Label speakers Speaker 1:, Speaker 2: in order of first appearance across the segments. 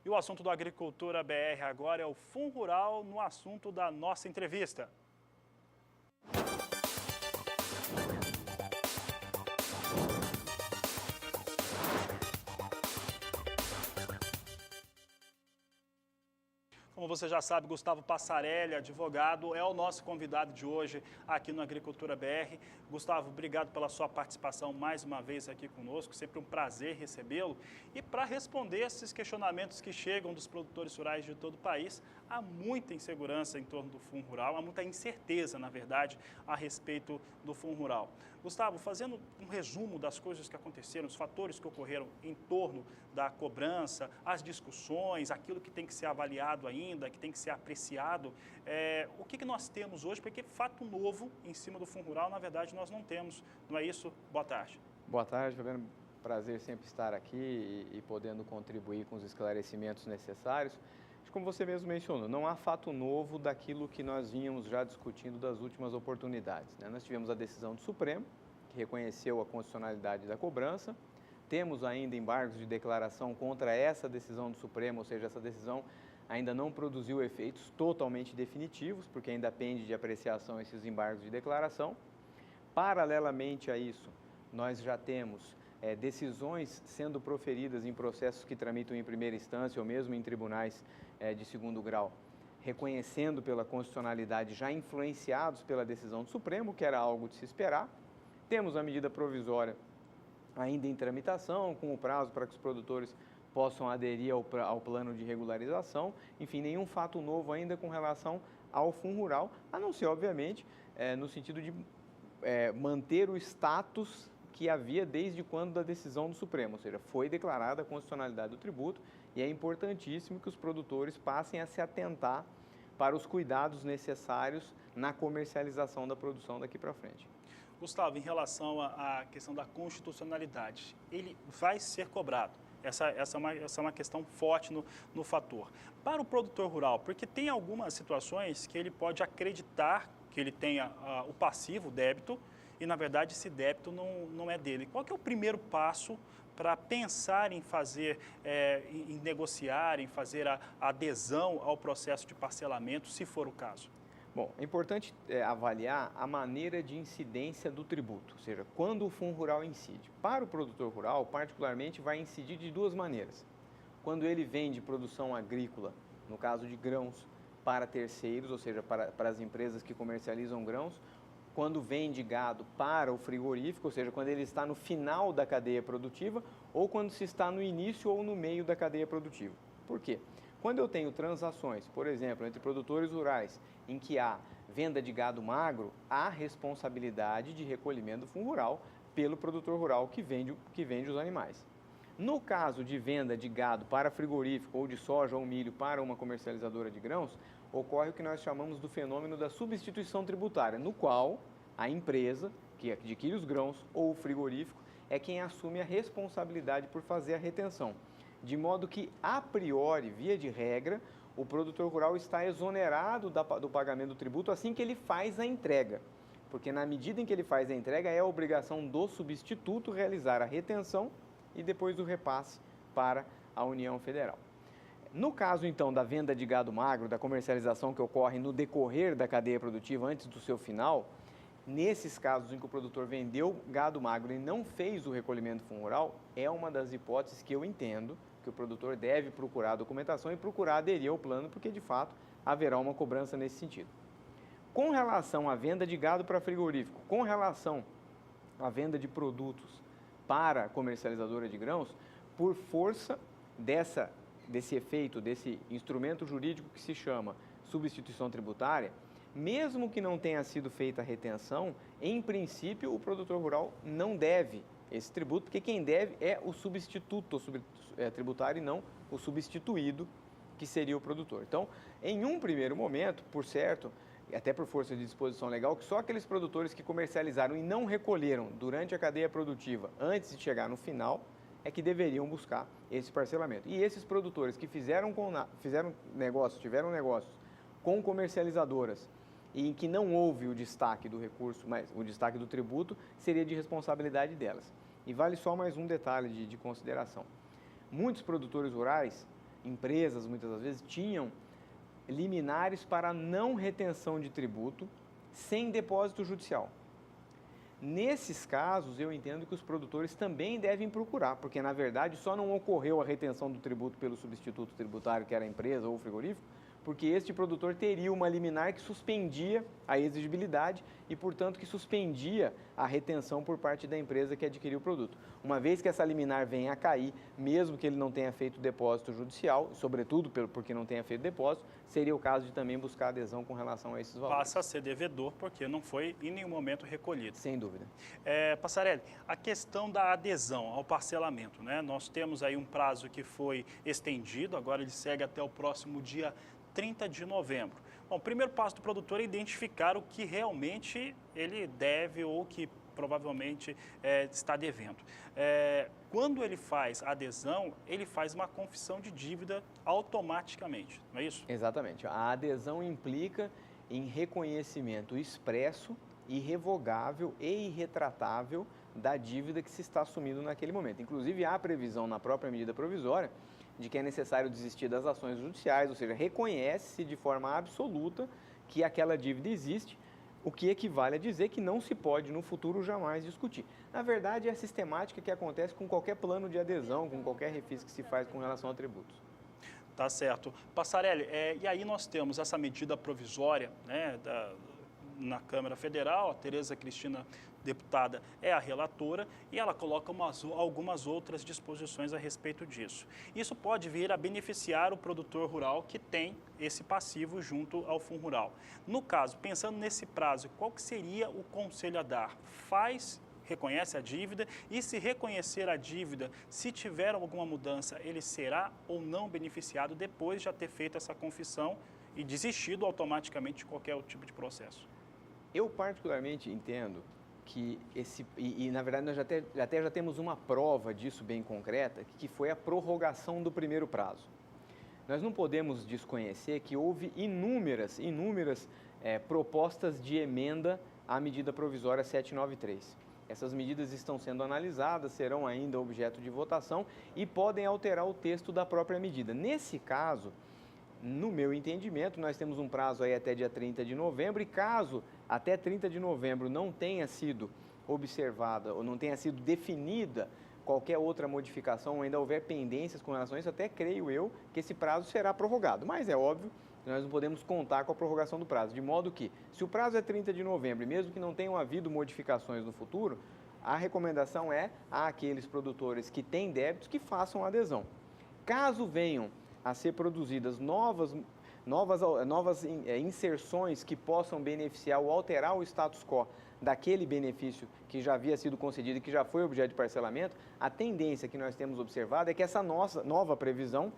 Speaker 1: E o assunto do Agricultura BR agora é o Fundo Rural no assunto da nossa entrevista. Como você já sabe, Gustavo Passarelli, advogado, é o nosso convidado de hoje aqui no Agricultura BR. Gustavo, obrigado pela sua participação mais uma vez aqui conosco, sempre um prazer recebê-lo. E para responder esses questionamentos que chegam dos produtores rurais de todo o país, há muita insegurança em torno do Fundo Rural, há muita incerteza, na verdade, a respeito do Fundo Rural. Gustavo, fazendo um resumo das coisas que aconteceram, os fatores que ocorreram em torno da cobrança, as discussões, aquilo que tem que ser avaliado ainda, que tem que ser apreciado, o que nós temos hoje, porque fato novo em cima do Fundo Rural, na verdade, nós não temos, não é isso? Boa tarde.
Speaker 2: Boa tarde, Fabiano. Prazer sempre estar aqui e podendo contribuir com os esclarecimentos necessários. Como você mesmo mencionou, não há fato novo daquilo que nós vínhamos já discutindo das últimas oportunidades, né? Nós tivemos a decisão do Supremo, que reconheceu a constitucionalidade da cobrança. Temos ainda embargos de declaração contra essa decisão do Supremo, ou seja, essa decisão ainda não produziu efeitos totalmente definitivos, porque ainda pende de apreciação esses embargos de declaração. Paralelamente a isso, nós já temos decisões sendo proferidas em processos que tramitam em primeira instância ou mesmo em tribunais de segundo grau, reconhecendo pela constitucionalidade já influenciados pela decisão do Supremo, que era algo de se esperar. Temos a medida provisória ainda em tramitação, com o prazo para que os produtores possam aderir ao plano de regularização. Enfim, nenhum fato novo ainda com relação ao Fundo Rural, a não ser, obviamente, no sentido de manter o status que havia desde quando da decisão do Supremo, ou seja, foi declarada a constitucionalidade do tributo e é importantíssimo que os produtores passem a se atentar para os cuidados necessários na comercialização da produção daqui para frente.
Speaker 1: Gustavo, em relação à questão da constitucionalidade, ele vai ser cobrado. Essa é uma questão forte no fator. Para o produtor rural, porque tem algumas situações que ele pode acreditar que ele tenha o passivo, o débito, e na verdade esse débito não é dele. Qual que é o primeiro passo para pensar em fazer, em negociar, em fazer a adesão ao processo de parcelamento, se for o caso?
Speaker 2: Bom, é importante avaliar a maneira de incidência do tributo, ou seja, quando o Fundo Rural incide. Para o produtor rural, particularmente, vai incidir de duas maneiras. Quando ele vende produção agrícola, no caso de grãos, para terceiros, ou seja, para as empresas que comercializam grãos, quando vende gado para o frigorífico, ou seja, quando ele está no final da cadeia produtiva, ou quando se está no início ou no meio da cadeia produtiva. Por quê? Quando eu tenho transações, por exemplo, entre produtores rurais, em que há venda de gado magro, há responsabilidade de recolhimento do Fundo Rural pelo produtor rural que vende os animais. No caso de venda de gado para frigorífico ou de soja ou milho para uma comercializadora de grãos, ocorre o que nós chamamos do fenômeno da substituição tributária, no qual a empresa que adquire os grãos ou o frigorífico é quem assume a responsabilidade por fazer a retenção. De modo que, a priori, via de regra, o produtor rural está exonerado do pagamento do tributo assim que ele faz a entrega. Porque na medida em que ele faz a entrega, é a obrigação do substituto realizar a retenção e depois o repasse para a União Federal. No caso, então, da venda de gado magro, da comercialização que ocorre no decorrer da cadeia produtiva antes do seu final, nesses casos em que o produtor vendeu gado magro e não fez o recolhimento do Fundo Rural, é uma das hipóteses que eu entendo que o produtor deve procurar a documentação e procurar aderir ao plano, porque de fato haverá uma cobrança nesse sentido. Com relação à venda de gado para frigorífico, com relação à venda de produtos para comercializadora de grãos, por força desse efeito, desse instrumento jurídico que se chama substituição tributária, mesmo que não tenha sido feita a retenção, em princípio o produtor rural não deve esse tributo, porque quem deve é o substituto tributário e não o substituído, que seria o produtor. Então, em um primeiro momento, por certo, e até por força de disposição legal, que só aqueles produtores que comercializaram e não recolheram durante a cadeia produtiva, antes de chegar no final, é que deveriam buscar esse parcelamento. E esses produtores que tiveram negócios com comercializadoras e em que não houve o destaque do recurso, mas o destaque do tributo, seria de responsabilidade delas. E vale só mais um detalhe de consideração. Muitos produtores rurais empresas, muitas das vezes, tinham liminares para não retenção de tributo sem depósito judicial. Nesses casos, eu entendo que os produtores também devem procurar, porque, na verdade, só não ocorreu a retenção do tributo pelo substituto tributário, que era a empresa ou o frigorífico, porque este produtor teria uma liminar que suspendia a exigibilidade e, portanto, que suspendia a retenção por parte da empresa que adquiriu o produto. Uma vez que essa liminar venha a cair, mesmo que ele não tenha feito depósito judicial, sobretudo porque não tenha feito depósito, seria o caso de também buscar adesão com relação a esses valores.
Speaker 1: Passa a ser devedor porque não foi em nenhum momento recolhido.
Speaker 2: Sem dúvida.
Speaker 1: Passarelli, a questão da adesão ao parcelamento, né? Nós temos aí um prazo que foi estendido, agora ele segue até o próximo dia 30 de novembro. Bom, o primeiro passo do produtor é identificar o que realmente ele deve ou que provavelmente está devendo. Quando ele faz a adesão, ele faz uma confissão de dívida automaticamente, não é isso?
Speaker 2: Exatamente. A adesão implica em reconhecimento expresso, irrevogável e irretratável da dívida que se está assumindo naquele momento. Inclusive, há previsão na própria medida provisória de que é necessário desistir das ações judiciais, ou seja, reconhece-se de forma absoluta que aquela dívida existe, o que equivale a dizer que não se pode no futuro jamais discutir. Na verdade, é a sistemática que acontece com qualquer plano de adesão, com qualquer refis que se faz com relação a tributos.
Speaker 1: Tá certo. Passarelli, e aí nós temos essa medida provisória, né, na Câmara Federal, a Tereza Cristina, deputada, é a relatora, e ela coloca algumas outras disposições a respeito disso. Isso pode vir a beneficiar o produtor rural que tem esse passivo junto ao Fundo Rural. No caso, pensando nesse prazo, qual que seria o conselho a dar? Reconhece a dívida e, se reconhecer a dívida, se tiver alguma mudança, ele será ou não beneficiado depois de já ter feito essa confissão e desistido automaticamente de qualquer tipo de processo?
Speaker 2: Eu particularmente entendo que na verdade nós já temos uma prova disso bem concreta, que foi a prorrogação do primeiro prazo. Nós não podemos desconhecer que houve inúmeras propostas de emenda à medida provisória 793. Essas medidas estão sendo analisadas, serão ainda objeto de votação e podem alterar o texto da própria medida. Nesse caso, no meu entendimento, nós temos um prazo aí até dia 30 de novembro e caso até 30 de novembro não tenha sido observada ou não tenha sido definida qualquer outra modificação, ou ainda houver pendências com relação a isso, até creio eu que esse prazo será prorrogado. Mas é óbvio que nós não podemos contar com a prorrogação do prazo, de modo que, se o prazo é 30 de novembro, e mesmo que não tenham havido modificações no futuro, a recomendação é àqueles produtores que têm débitos que façam adesão. Caso venham a ser produzidas novas inserções que possam beneficiar ou alterar o status quo daquele benefício que já havia sido concedido e que já foi objeto de parcelamento, a tendência que nós temos observado é que essa nossa nova previsão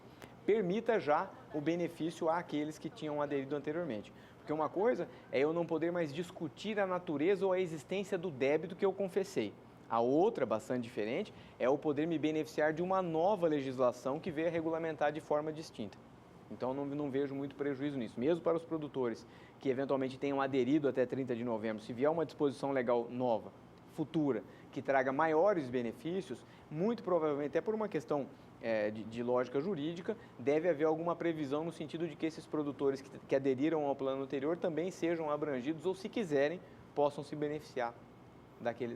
Speaker 2: permita já o benefício àqueles que tinham aderido anteriormente. Porque uma coisa é eu não poder mais discutir a natureza ou a existência do débito que eu confessei. A outra, bastante diferente, é o poder me beneficiar de uma nova legislação que veio a regulamentar de forma distinta. Então, não vejo muito prejuízo nisso. Mesmo para os produtores que eventualmente tenham aderido até 30 de novembro, se vier uma disposição legal nova, futura, que traga maiores benefícios, muito provavelmente, até por uma questão de lógica jurídica, deve haver alguma previsão no sentido de que esses produtores que aderiram ao plano anterior também sejam abrangidos ou, se quiserem, possam se beneficiar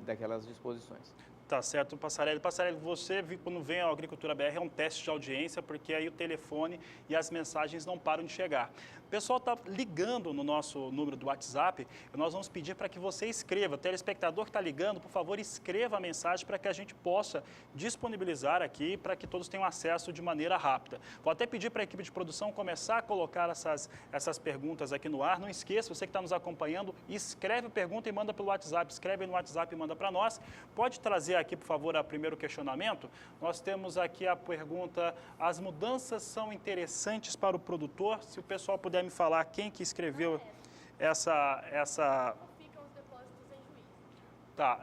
Speaker 2: daquelas disposições.
Speaker 1: Tá certo, Passarelli. Passarelli, você, quando vem ao Agricultura BR, é um teste de audiência, porque aí o telefone e as mensagens não param de chegar. O pessoal está ligando no nosso número do WhatsApp e nós vamos pedir para que você escreva. O telespectador que está ligando, por favor, escreva a mensagem para que a gente possa disponibilizar aqui, para que todos tenham acesso de maneira rápida. Vou até pedir para a equipe de produção começar a colocar essas perguntas aqui no ar. Não esqueça, você que está nos acompanhando, escreve a pergunta e manda pelo WhatsApp. Escreve no WhatsApp e manda para nós. Pode trazer aqui, por favor, o primeiro questionamento. Nós temos aqui a pergunta: as mudanças são interessantes para o produtor? Se o pessoal puder me falar quem que escreveu essa...
Speaker 3: Ficam os depósitos em juízo.
Speaker 1: Tá,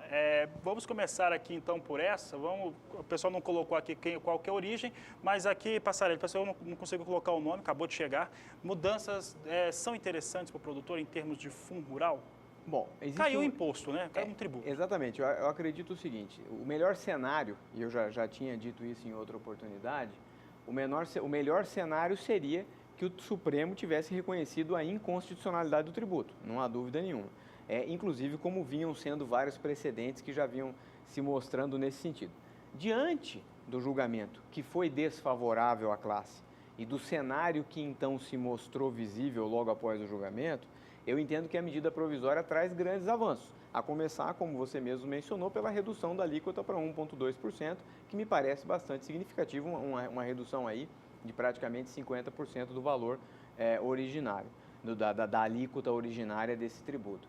Speaker 1: vamos começar aqui então por essa. O pessoal não colocou aqui qual que é a origem, mas aqui, Passarelli, o pessoal não conseguiu colocar o nome, acabou de chegar. Mudanças são interessantes para o produtor em termos de fundo rural?
Speaker 2: Bom,
Speaker 1: caiu o imposto, né? Caiu um tributo.
Speaker 2: Exatamente. Eu acredito o seguinte: o melhor cenário, e eu já tinha dito isso em outra oportunidade, o melhor cenário seria que o Supremo tivesse reconhecido a inconstitucionalidade do tributo, não há dúvida nenhuma. Inclusive como vinham sendo vários precedentes que já vinham se mostrando nesse sentido. Diante do julgamento que foi desfavorável à classe e do cenário que então se mostrou visível logo após o julgamento, eu entendo que a medida provisória traz grandes avanços, a começar, como você mesmo mencionou, pela redução da alíquota para 1,2%, que me parece bastante significativo, uma redução aí de praticamente 50% do valor originário, da alíquota originária desse tributo.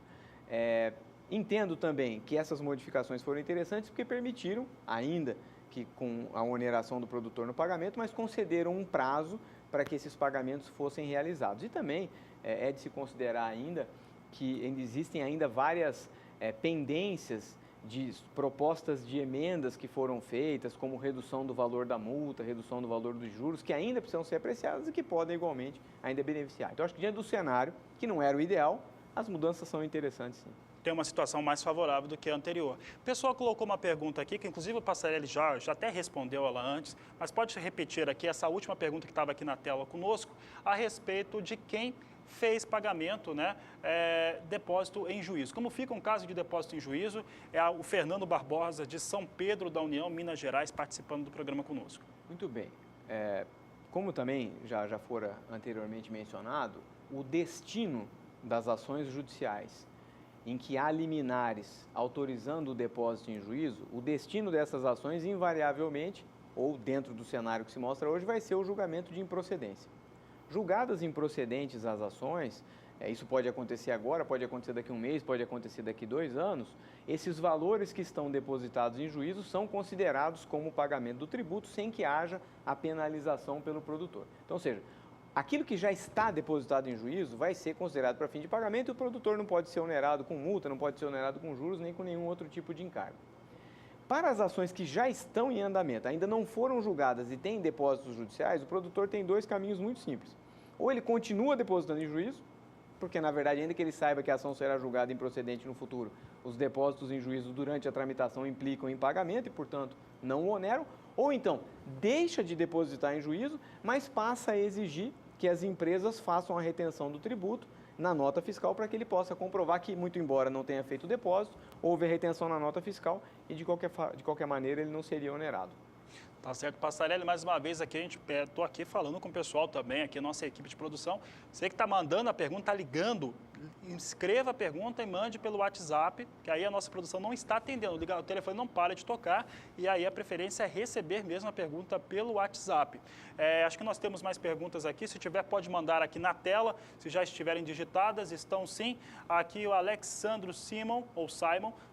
Speaker 2: Entendo também que essas modificações foram interessantes porque permitiram, ainda que com a oneração do produtor no pagamento, mas concederam um prazo para que esses pagamentos fossem realizados. E também é de se considerar ainda que existem ainda várias pendências de propostas de emendas que foram feitas, como redução do valor da multa, redução do valor dos juros, que ainda precisam ser apreciadas e que podem igualmente ainda beneficiar. Então, acho que diante do cenário, que não era o ideal, as mudanças são interessantes, sim.
Speaker 1: Tem uma situação mais favorável do que a anterior. O pessoal colocou uma pergunta aqui, que inclusive o Passarelli já até respondeu ela antes, mas pode repetir aqui essa última pergunta que estava aqui na tela conosco, a respeito de quem fez pagamento, depósito em juízo. Como fica um caso de depósito em juízo? É o Fernando Barbosa, de São Pedro da União, Minas Gerais, participando do programa conosco.
Speaker 2: Muito bem. Como também já fora anteriormente mencionado, o destino das ações judiciais em que há liminares autorizando o depósito em juízo, o destino dessas ações invariavelmente, ou dentro do cenário que se mostra hoje, vai ser o julgamento de improcedência. Julgadas improcedentes as ações, isso pode acontecer agora, pode acontecer daqui a um mês, pode acontecer daqui a 2 anos, esses valores que estão depositados em juízo são considerados como pagamento do tributo sem que haja a penalização pelo produtor. Então, ou seja, aquilo que já está depositado em juízo vai ser considerado para fim de pagamento e o produtor não pode ser onerado com multa, não pode ser onerado com juros, nem com nenhum outro tipo de encargo. Para as ações que já estão em andamento, ainda não foram julgadas e têm depósitos judiciais, o produtor tem 2 caminhos muito simples. Ou ele continua depositando em juízo, porque na verdade, ainda que ele saiba que a ação será julgada improcedente no futuro, os depósitos em juízo durante a tramitação implicam em pagamento e, portanto, não o oneram, ou então deixa de depositar em juízo, mas passa a exigir que as empresas façam a retenção do tributo na nota fiscal para que ele possa comprovar que, muito embora não tenha feito o depósito, houve a retenção na nota fiscal e, de qualquer maneira, ele não seria onerado.
Speaker 1: Tá certo, Passarelli, mais uma vez aqui, estou aqui falando com o pessoal também, aqui a nossa equipe de produção. Você que está mandando a pergunta, está ligando, escreva a pergunta e mande pelo WhatsApp, que aí a nossa produção não está atendendo, o telefone não para de tocar e aí a preferência é receber mesmo a pergunta pelo WhatsApp. Acho que nós temos mais perguntas aqui, se tiver pode mandar aqui na tela, se já estiverem digitadas, estão sim. Aqui o Alexandro Simon,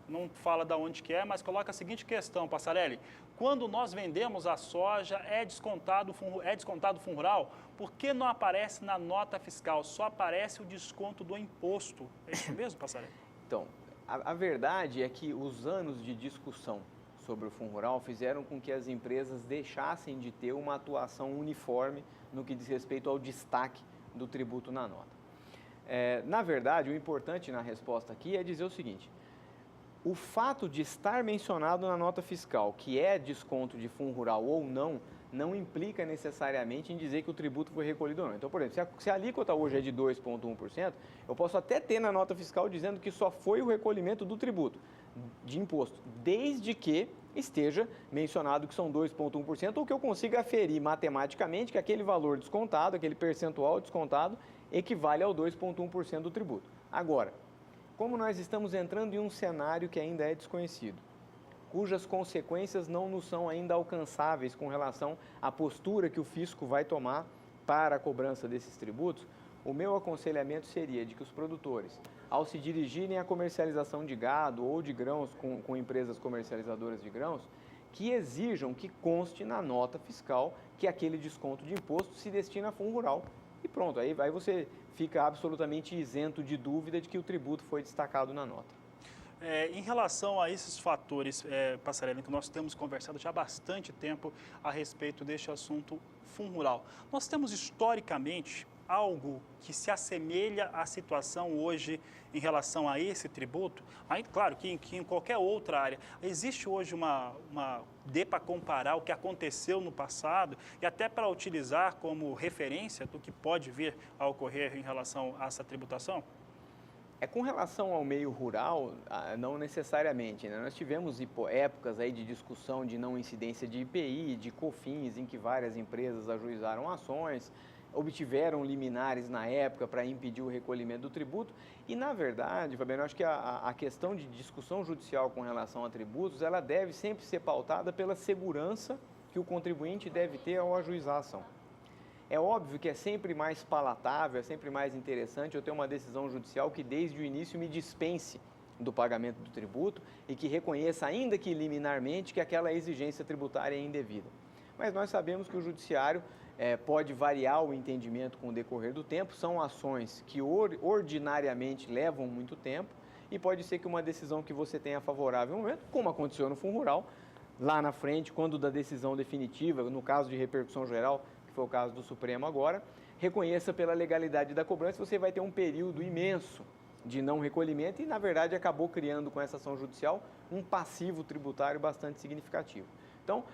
Speaker 1: não fala de onde que é, mas coloca a seguinte questão, Passarelli. Quando nós vendemos a soja, é descontado o fundo rural? Por que não aparece na nota fiscal? Só aparece o desconto do imposto. É isso mesmo, Passarelli?
Speaker 2: Então, a verdade é que os anos de discussão sobre o fundo rural fizeram com que as empresas deixassem de ter uma atuação uniforme no que diz respeito ao destaque do tributo na nota. Na verdade, o importante na resposta aqui é dizer o seguinte: o fato de estar mencionado na nota fiscal que é desconto de fundo rural ou não, não implica necessariamente em dizer que o tributo foi recolhido ou não. Então, por exemplo, se a alíquota hoje é de 2,1%, eu posso até ter na nota fiscal dizendo que só foi o recolhimento do tributo, de imposto, desde que esteja mencionado que são 2,1% ou que eu consiga aferir matematicamente que aquele valor descontado, aquele percentual descontado, equivale ao 2,1% do tributo. Agora, como nós estamos entrando em um cenário que ainda é desconhecido, cujas consequências não nos são ainda alcançáveis com relação à postura que o fisco vai tomar para a cobrança desses tributos, o meu aconselhamento seria de que os produtores, ao se dirigirem à comercialização de gado ou de grãos com empresas comercializadoras de grãos, que exijam que conste na nota fiscal que aquele desconto de imposto se destina a fundo rural. E pronto, aí você fica absolutamente isento de dúvida de que o tributo foi destacado na nota.
Speaker 1: Em relação a esses fatores, Passarelli, que nós temos conversado já há bastante tempo a respeito deste assunto fundo rural, nós temos historicamente algo que se assemelha à situação hoje em relação a esse tributo? Aí, claro que em qualquer outra área. Existe hoje dê para comparar o que aconteceu no passado e até para utilizar como referência do que pode vir a ocorrer em relação a essa tributação?
Speaker 2: Com relação ao meio rural, não necessariamente, né? Nós tivemos épocas aí de discussão de não incidência de IPI, de COFINS, em que várias empresas ajuizaram ações, obtiveram liminares na época para impedir o recolhimento do tributo. E, na verdade, Fabiano, eu acho que a questão de discussão judicial com relação a tributos, ela deve sempre ser pautada pela segurança que o contribuinte deve ter ao ajuizar a ação. É óbvio que é sempre mais palatável, é sempre mais interessante eu ter uma decisão judicial que desde o início me dispense do pagamento do tributo e que reconheça, ainda que liminarmente, que aquela exigência tributária é indevida. Mas nós sabemos que o judiciário pode variar o entendimento com o decorrer do tempo, são ações que ordinariamente levam muito tempo e pode ser que uma decisão que você tenha favorável no momento, como aconteceu no Fundo Rural, lá na frente, quando da decisão definitiva, no caso de repercussão geral, foi o caso do Supremo agora, reconheça pela legalidade da cobrança, você vai ter um período imenso de não recolhimento e, na verdade, acabou criando com essa ação judicial um passivo tributário bastante significativo. Então,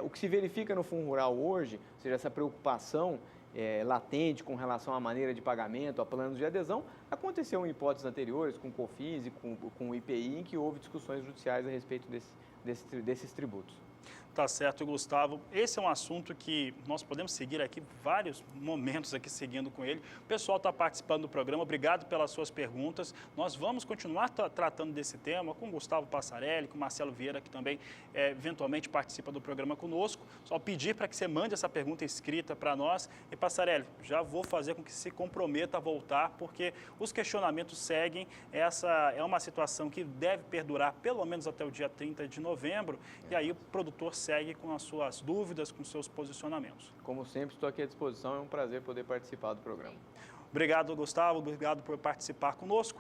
Speaker 2: o que se verifica no Fundo Rural hoje, ou seja, essa preocupação latente com relação à maneira de pagamento, a planos de adesão, aconteceu em hipóteses anteriores, com o COFINS e com o IPI, em que houve discussões judiciais a respeito desses tributos.
Speaker 1: Tá certo, Gustavo. Esse é um assunto que nós podemos seguir aqui vários momentos aqui seguindo com ele. O pessoal está participando do programa, obrigado pelas suas perguntas. Nós vamos continuar tratando desse tema com o Gustavo Passarelli, com o Marcelo Vieira, que também eventualmente participa do programa conosco. Só pedir para que você mande essa pergunta escrita para nós. E Passarelli, já vou fazer com que se comprometa a voltar, porque os questionamentos seguem. Essa é uma situação que deve perdurar pelo menos até o dia 30 de novembro. E aí o produtor segue com as suas dúvidas, com seus posicionamentos.
Speaker 2: Como sempre, estou aqui à disposição, é um prazer poder participar do programa.
Speaker 1: Obrigado, Gustavo, obrigado por participar conosco.